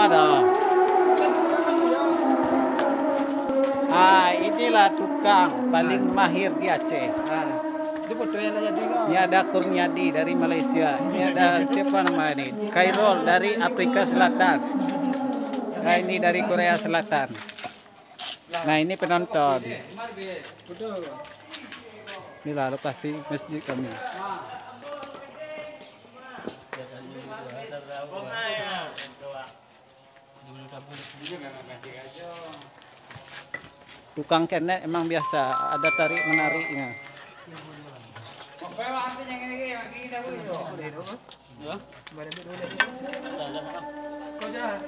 dah. Inilah tukang paling mahir di Aceh. Itu foto yang jadi kok. Ini ada Kurniadi dari Malaysia. Ini ada siapa namanya ini? Khairul dari Afrika Selatan. Nah, ini dari Korea Selatan. Nah, ini penonton. Foto. Inilah lokasi masjid kami. Tukang kenet emang biasa ada tarik menariknya. Kau jangan,